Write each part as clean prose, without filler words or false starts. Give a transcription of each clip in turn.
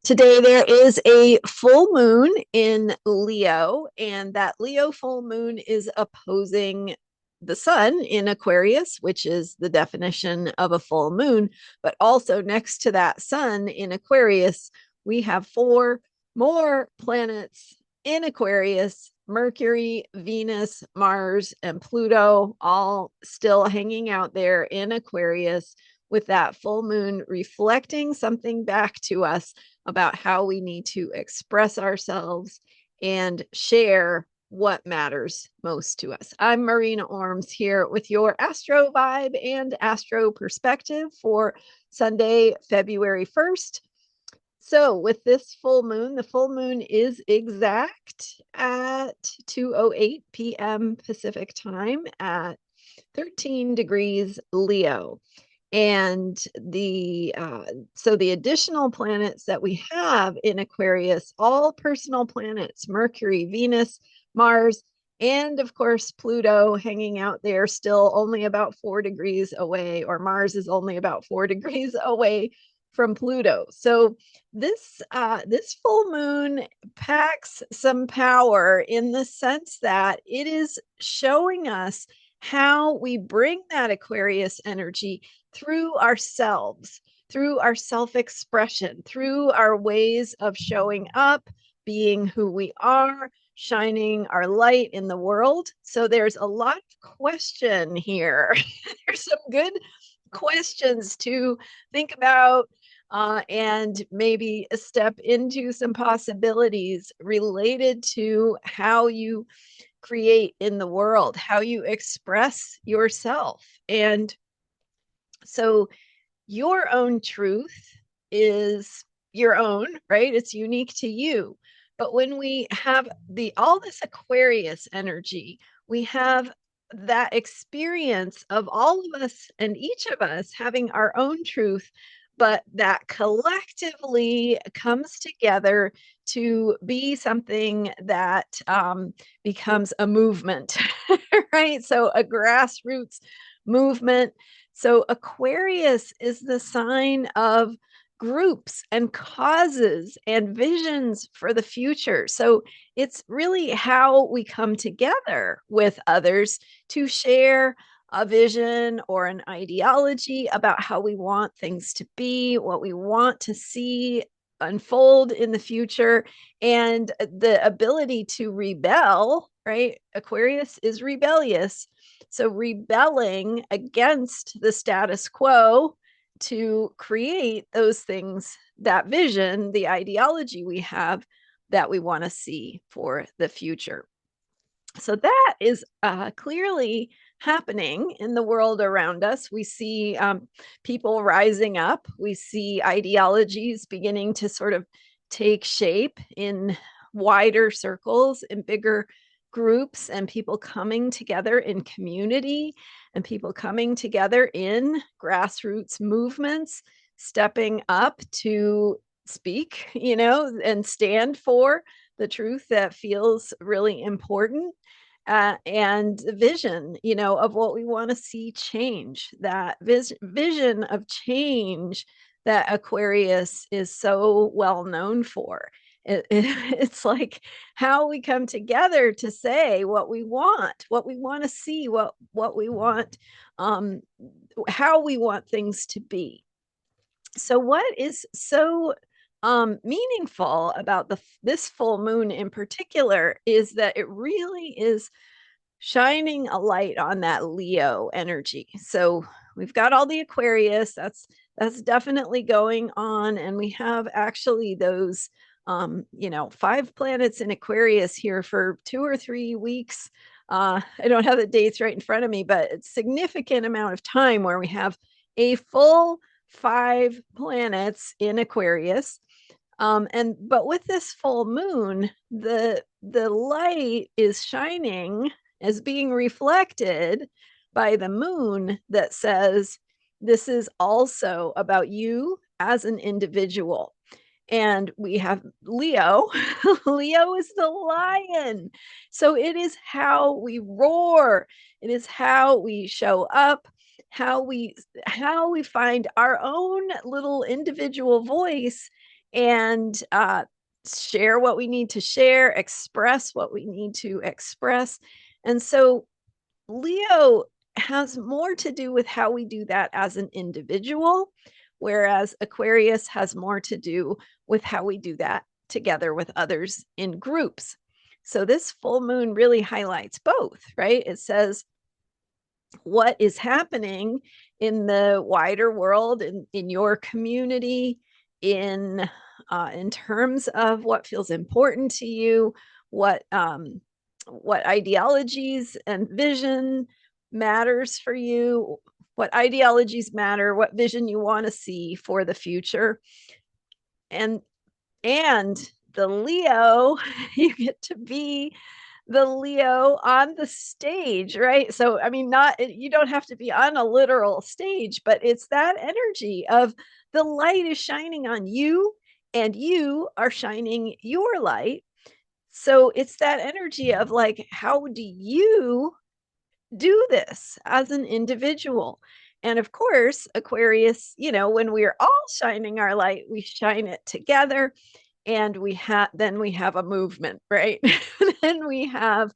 Today there is a full moon in Leo, and that Leo full moon is opposing the sun in Aquarius, which is the definition of a full moon. But also next to that sun in Aquarius, we have four more planets in Aquarius: Mercury, Venus, Mars, and Pluto, all still hanging out there in Aquarius, with that full moon reflecting something back to us about how we need to express ourselves and share what matters most to us. I'm Marina Orms here with your Astro Vibe and Astro Perspective for Sunday, February 1st. So, with this full moon, the full moon is exact at 2:08 p.m. Pacific time at 13 degrees Leo. And the additional planets that we have in Aquarius, all personal planets: Mercury, Venus, Mars, and of course Pluto, hanging out there still only about 4 degrees away, or Mars is only about 4 degrees away from Pluto. So this full moon packs some power in the sense that it is showing us how we bring that Aquarius energy through ourselves, through our self-expression, through our ways of showing up, being who we are, shining our light in the world. So there's a lot of question here. There's some good questions to think about, and maybe step into some possibilities related to how you create in the world, how you express yourself. And so your own truth is your own, right? It's unique to you. But when we have all this Aquarius energy, we have that experience of all of us and each of us having our own truth, but that collectively comes together to be something that becomes a movement, right? So a grassroots movement. So Aquarius is the sign of groups and causes and visions for the future. So it's really how we come together with others to share a vision or an ideology about how we want things to be, what we want to see unfold in the future, and the ability to rebel, right? Aquarius is rebellious. So rebelling against the status quo to create those things, that vision, the ideology we have that we want to see for the future. So that is clearly happening in the world around us. We see people rising up. We see ideologies beginning to sort of take shape in wider circles, in bigger groups, and people coming together in community, and people coming together in grassroots movements, stepping up to speak, and stand for the truth that feels really important, and vision, of what we want to see change, that vision of change that Aquarius is so well known for. It's like how we come together to say what we want to see, what we want, how we want things to be. So what is so meaningful about this full moon in particular is that it really is shining a light on that Leo energy. So we've got all the Aquarius, that's definitely going on, and we have actually those 5 planets in Aquarius here for 2 or 3 weeks. I don't have the dates right in front of me, but it's a significant amount of time where we have a full 5 planets in Aquarius. But with this full moon, the light is shining, as being reflected by the moon, that says this is also about you as an individual. And we have Leo. Leo is the lion. So it is how we roar. It is how we show up, how we find our own little individual voice and share what we need to share, express what we need to express. And so Leo has more to do with how we do that as an individual, whereas Aquarius has more to do with how we do that together with others in groups. So this full moon really highlights both, right? It says what is happening in the wider world, in your community, in terms of what feels important to you, what ideologies and vision matters for you, what ideologies matter, what vision you want to see for the future. And the Leo, you get to be the Leo on the stage, right? So, I mean, not, you don't have to be on a literal stage, but it's that energy of the light is shining on you and you are shining your light. So it's that energy of like, how do you do this as an individual? And of course, Aquarius, when we're all shining our light, we shine it together, and then we have a movement, right? Then we have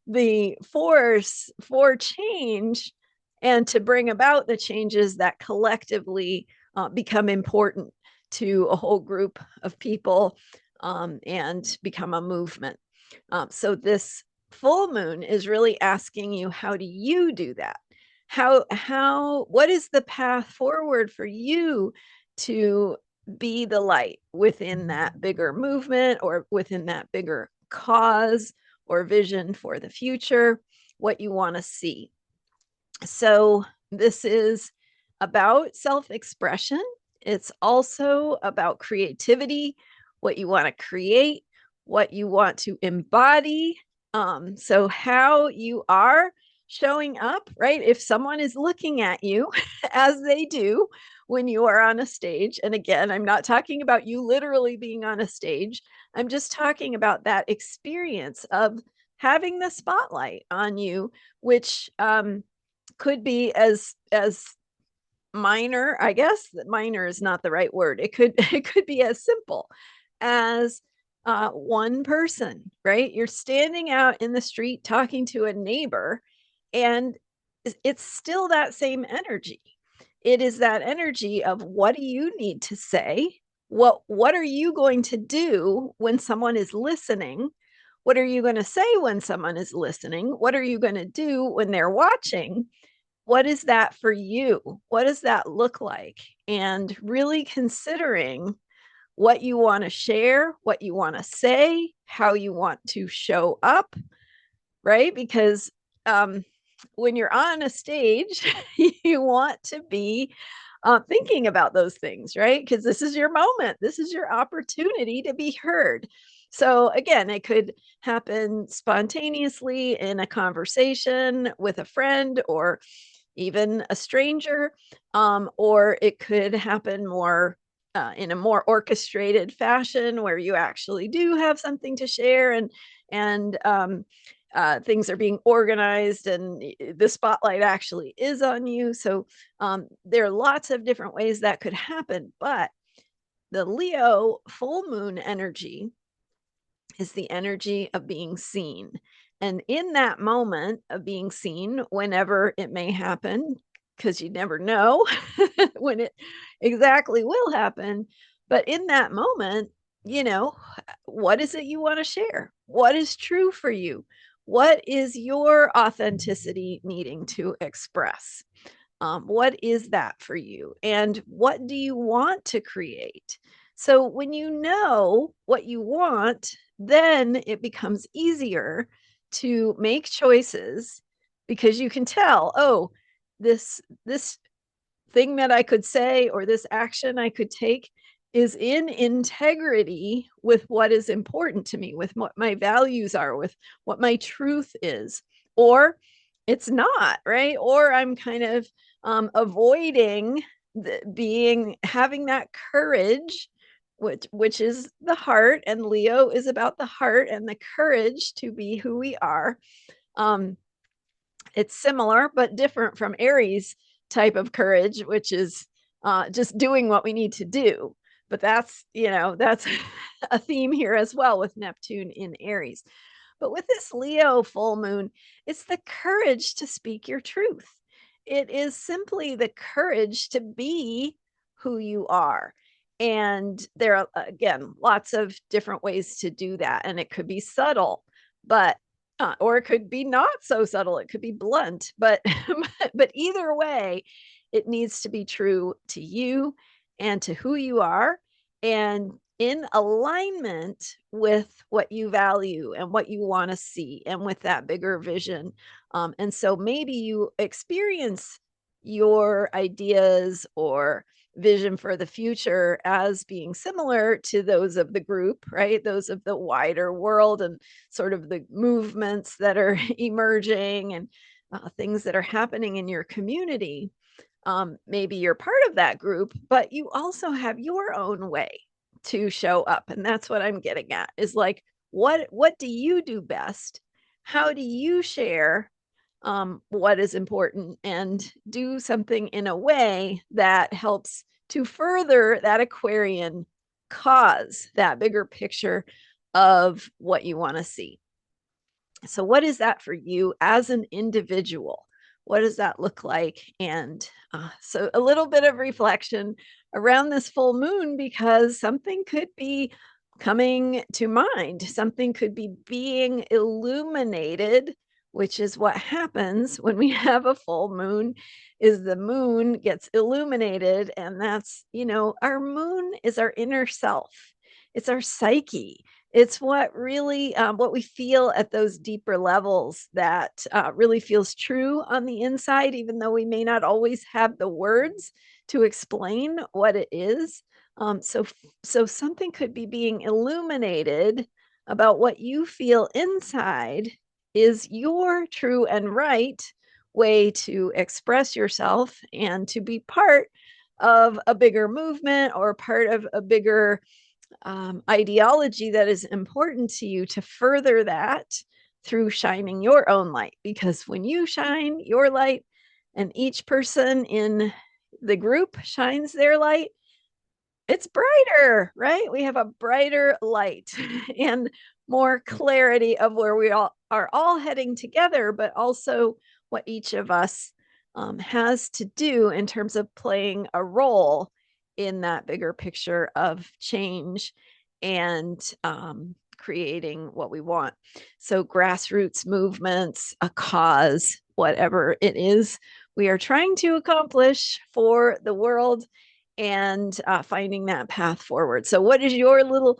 the force for change and to bring about the changes that collectively become important to a whole group of people, and become a movement. So this full moon is really asking you, how do you do that? What is the path forward for you to be the light within that bigger movement or within that bigger cause or vision for the future, what you want to see? So this is about self-expression. It's also about creativity, what you want to create, what you want to embody. So how you are showing up, right? If someone is looking at you as they do when you are on a stage, and again, I'm not talking about you literally being on a stage. I'm just talking about that experience of having the spotlight on you, which could be as minor, I guess that minor is not the right word. It could be as simple as one person, right? You're standing out in the street talking to a neighbor, and it's still that same energy. It is that energy of, what do you need to say? What are you going to do when someone is listening? What are you going to say when someone is listening? What are you going to do when they're watching? What is that for you? What does that look like? And really considering what you want to share, what you want to say, how you want to show up, right? Because when you're on a stage, you want to be thinking about those things, right? Because this is your moment, this is your opportunity to be heard. So, again, it could happen spontaneously in a conversation with a friend or even a stranger, or it could happen more in a more orchestrated fashion where you actually do have something to share, and things are being organized and the spotlight actually is on you. So there are lots of different ways that could happen, but the Leo full moon energy is the energy of being seen. And in that moment of being seen, whenever it may happen, because you never know when it exactly will happen, but in that moment, what is it you want to share? What is true for you? What is your authenticity needing to express? What is that for you? And what do you want to create? So when you know what you want, then it becomes easier to make choices, because you can tell, oh, this thing that I could say or this action I could take is in integrity with what is important to me, with what my values are, with what my truth is, or it's not, right? Or I'm kind of avoiding having that courage, which is the heart, and Leo is about the heart and the courage to be who we are. um it's similar but different from Aries type of courage, which is just doing what we need to do. But that's, that's a theme here as well with Neptune in Aries. But with this Leo full moon, it's the courage to speak your truth. It is simply the courage to be who you are. And there are, again, lots of different ways to do that. And it could be subtle, but or it could be not so subtle. It could be blunt, but but either way, it needs to be true to you and to who you are, and in alignment with what you value and what you want to see, and with that bigger vision. And so maybe you experience your ideas or vision for the future as being similar to those of the group, right? Those of the wider world, and sort of the movements that are emerging, and things that are happening in your community. Maybe you're part of that group, but you also have your own way to show up. And that's what I'm getting at, is like, what do you do best? How do you share what is important, and do something in a way that helps to further that Aquarian cause, that bigger picture of what you want to see? So, what is that for you as an individual? What does that look like? And so, a little bit of reflection around this full moon, because something could be coming to mind, something could be being illuminated, which is what happens when we have a full moon. Is the moon gets illuminated, and that's, our moon is our inner self, it's our psyche, it's what really, what we feel at those deeper levels, that really feels true on the inside, even though we may not always have the words to explain what it is. So something could be being illuminated about what you feel inside is your true and right way to express yourself, and to be part of a bigger movement, or part of a bigger ideology that is important to you, to further that through shining your own light. Because when you shine your light, and each person in the group shines their light, it's brighter, right? We have a brighter light and more clarity of where we all are all heading together, but also what each of us has to do in terms of playing a role in that bigger picture of change, and creating what we want. So, grassroots movements, a cause, whatever it is we are trying to accomplish for the world, and finding that path forward. So, what is your little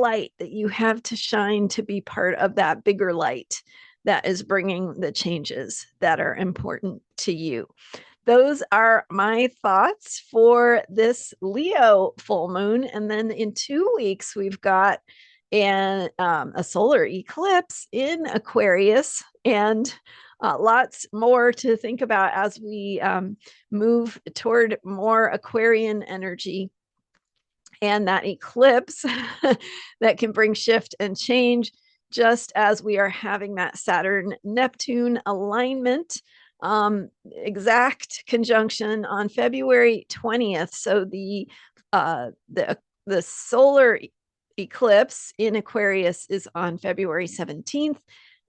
light that you have to shine, to be part of that bigger light that is bringing the changes that are important to you? Those are my thoughts for this Leo full moon. And then in 2 weeks, we've got a solar eclipse in Aquarius, and lots more to think about as we move toward more Aquarian energy. And that eclipse that can bring shift and change, just as we are having that Saturn Neptune alignment, exact conjunction on February 20th. So the solar eclipse in Aquarius is on February 17th.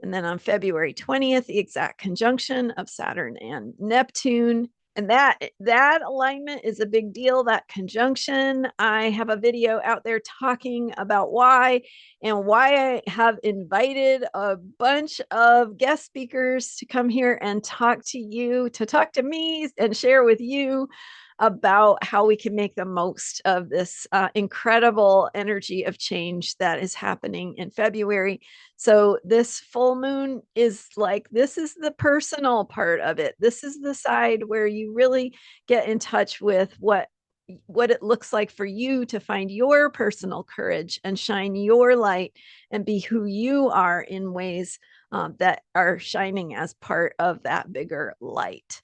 And then on February 20th, the exact conjunction of Saturn and Neptune. And that alignment is a big deal, that conjunction. I have a video out there talking about why, and why I have invited a bunch of guest speakers to come here and talk to me, and share with you about how we can make the most of this incredible energy of change that is happening in February. So this full moon is like, this is the personal part of it. This is the side where you really get in touch with what it looks like for you to find your personal courage and shine your light, and be who you are in ways that are shining as part of that bigger light.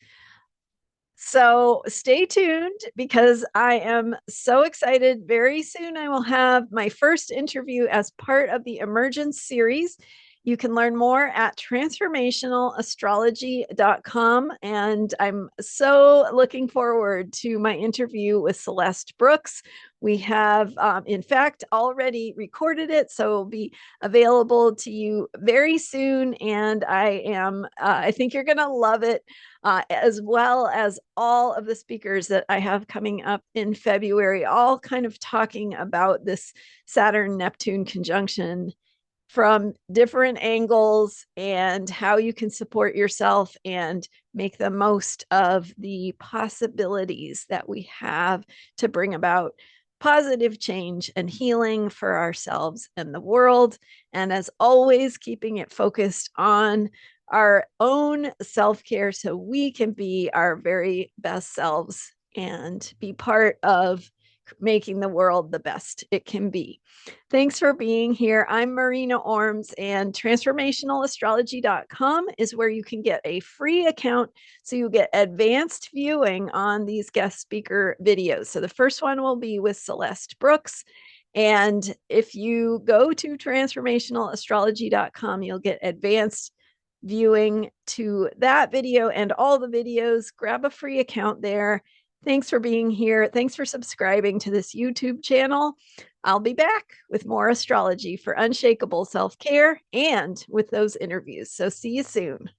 So stay tuned, because I am so excited. Very soon, I will have my first interview as part of the Emergence series. You can learn more at transformationalastrology.com. And I'm so looking forward to my interview with Celeste Brooks. We have, in fact, already recorded it, so it'll be available to you very soon. And I think you're going to love it, as well as all of the speakers that I have coming up in February, all kind of talking about this Saturn Neptune conjunction from different angles and how you can support yourself and make the most of the possibilities that we have to bring about positive change and healing for ourselves and the world. And as always, keeping it focused on our own self care so we can be our very best selves and be part of making the world the best it can be. Thanks for being here. I'm Marina Orms, and transformationalastrology.com is where you can get a free account so you get advanced viewing on these guest speaker videos. So the first one will be with Celeste Brooks. And if you go to transformationalastrology.com, you'll get advanced viewing to that video and all the videos. Grab a free account there. Thanks for being here. Thanks for subscribing to this YouTube channel. I'll be back with more astrology for unshakable self care and with those interviews. So see you soon.